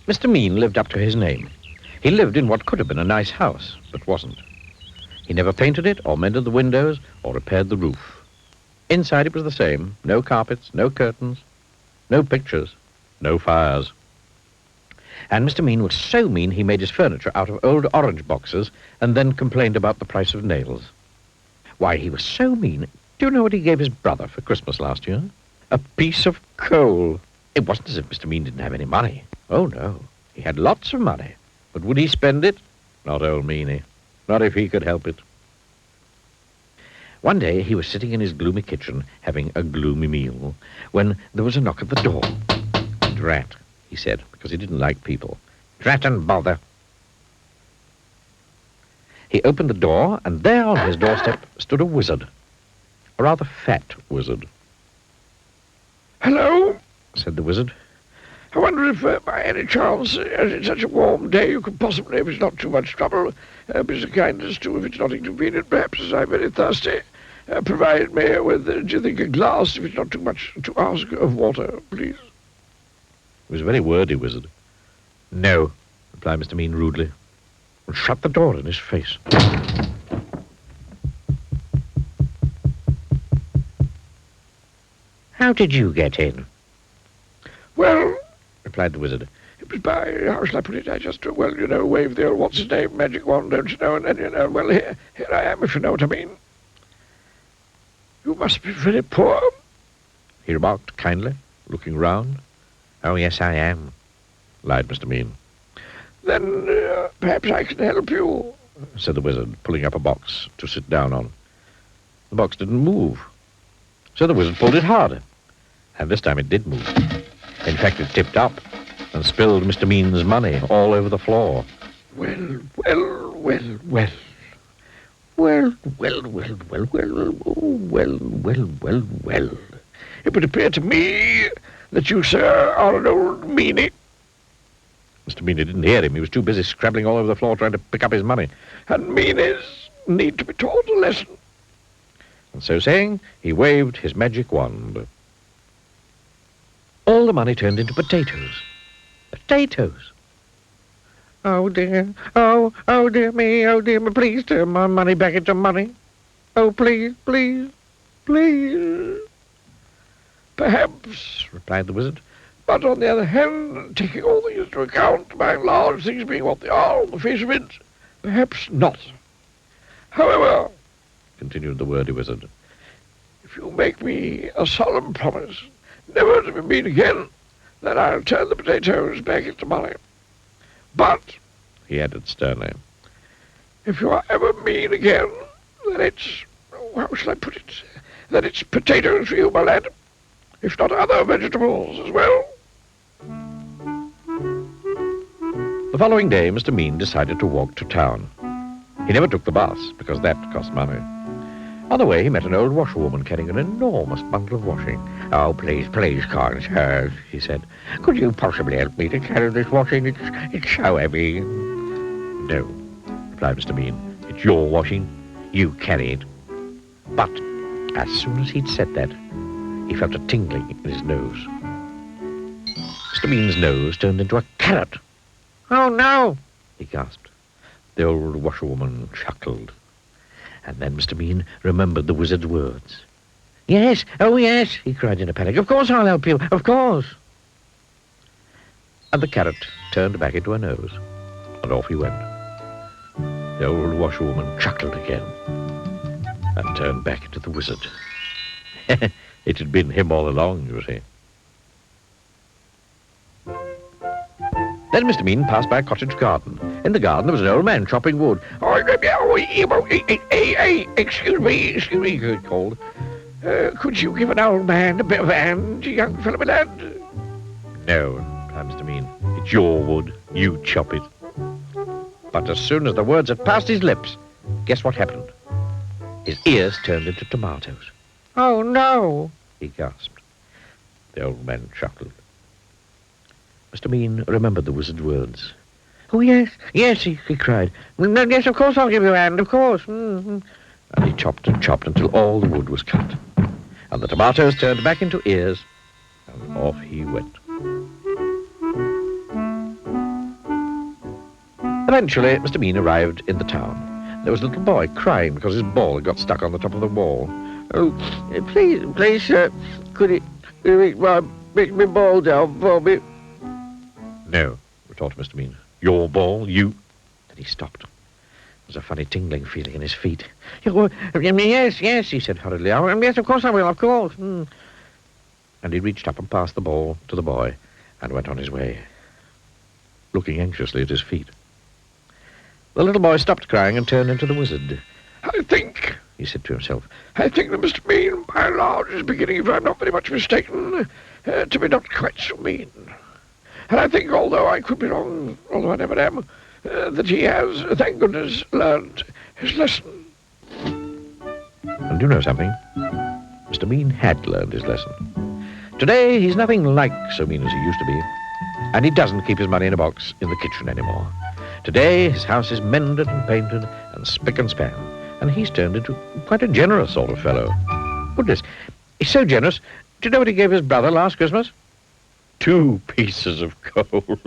Mr. Mean lived up to his name. He lived in what could have been a nice house, but wasn't. He never painted it, or mended the windows, or repaired the roof. Inside it was the same. No carpets, no curtains, no pictures, no fires. And Mr. Mean was so mean he made his furniture out of old orange boxes and then complained about the price of nails. Why, he was so mean. Do you know what he gave his brother for Christmas last year? A piece of coal. It wasn't as if Mr. Mean didn't have any money. Oh, no. He had lots of money. But would he spend it? Not old Meanie. Not if he could help it. One day he was sitting in his gloomy kitchen having a gloomy meal when there was a knock at the door. Drat, he said, because he didn't like people. Drat and bother. He opened the door, and there on his doorstep stood a wizard. A rather fat wizard. "Hello," said the wizard. "I wonder if, by any chance, as it's such a warm day, you could possibly, if it's not too much trouble, be so kind as to, if it's not inconvenient, perhaps, as I'm very thirsty, provide me with, do you think, a glass, if it's not too much to ask, of water, please?" He was a very wordy wizard. "No," replied Mr. Mean rudely, and shut the door in his face. "How did you get in?" "Well," replied the wizard, "it was by, how shall I put it, I just, waved the old what's-his-name magic wand, don't you know, and then, well, here I am, if you know what I mean." "You must be very poor," he remarked kindly, looking round. "Oh, yes, I am," lied Mr. Mean. "Then perhaps I can help you," said the wizard, pulling up a box to sit down on. The box didn't move, so the wizard pulled it harder, and this time it did move. In fact, it tipped up and spilled Mr. Mean's money all over the floor. Well. It would appear to me that you, sir, are an old meanie. Mr. Meanie didn't hear him. He was too busy scrabbling all over the floor trying to pick up his money. And meanies need to be taught a lesson. And so saying, he waved his magic wand. All the money turned into potatoes. Potatoes. "Oh, dear. Oh, dear me. Oh, dear me. Please turn my money back into money. Oh, please, please, please." "Perhaps," replied the wizard. "But on the other hand, taking all things into account, by and large, things being what they are on the face of it, perhaps not. However," continued the wordy wizard, "if you make me a solemn promise never to be mean again, then I'll turn the potatoes back into money. But," he added sternly, "if you are ever mean again, then it's, how shall I put it, then it's potatoes for you, my lad, if not other vegetables as well." The following day, Mr. Mean decided to walk to town. He never took the bus, because that cost money. On the way, he met an old washerwoman carrying an enormous bundle of washing. "Oh, please, kind sir," he said. "Could you possibly help me to carry this washing? It's so heavy." "No," replied Mr. Mean. "It's your washing. You carry it." But as soon as he'd said that, he felt a tingling in his nose. Mr. Mean's nose turned into a carrot. "Oh, no," he gasped. The old washerwoman chuckled. And then Mr. Mean remembered the wizard's words. "Yes, oh yes," he cried in a panic. "Of course I'll help you, of course." And the carrot turned back into a nose, and off he went. The old washerwoman chuckled again, and turned back into the wizard. It had been him all along, you see. Then Mr. Mean passed by a cottage garden. In the garden there was an old man chopping wood. Excuse me, he called. "Could you give an old man a bit of a hand, young fellow, my lad?" "No," replied Mr. Mean. "It's your wood. You chop it." But as soon as the words had passed his lips, guess what happened? His ears turned into tomatoes. "Oh, no," he gasped. The old man chuckled. Mr. Mean remembered the wizard's words. "Oh, yes, he cried. "Yes, of course I'll give you a hand, of course." And he chopped and chopped until all the wood was cut. And the tomatoes turned back into ears, and off he went. Eventually, Mr. Mean arrived in the town. There was a little boy crying because his ball had got stuck on the top of the wall. Oh, please, sir, could you make my ball down for me? No, retorted Mr. Mean. Your ball, you... Then he stopped. There was a funny tingling feeling in his feet. Yes, he said hurriedly. Yes, of course I will, of course. And he reached up and passed the ball to the boy and went on his way, looking anxiously at his feet. The little boy stopped crying and turned into the wizard. I think, he said to himself, that Mr. Mean, by and large, is beginning, if I'm not very much mistaken, to be not quite so mean. And I think, although I could be wrong, although I never am, that he has, thank goodness, learned his lesson. And do you know something? Mr. Mean had learned his lesson. Today, he's nothing like so mean as he used to be. And he doesn't keep his money in a box in the kitchen anymore. Today, his house is mended and painted and spick and span. And he's turned into quite a generous sort of fellow. Goodness, he's so generous. Do you know what he gave his brother last Christmas? 2 pieces of coal.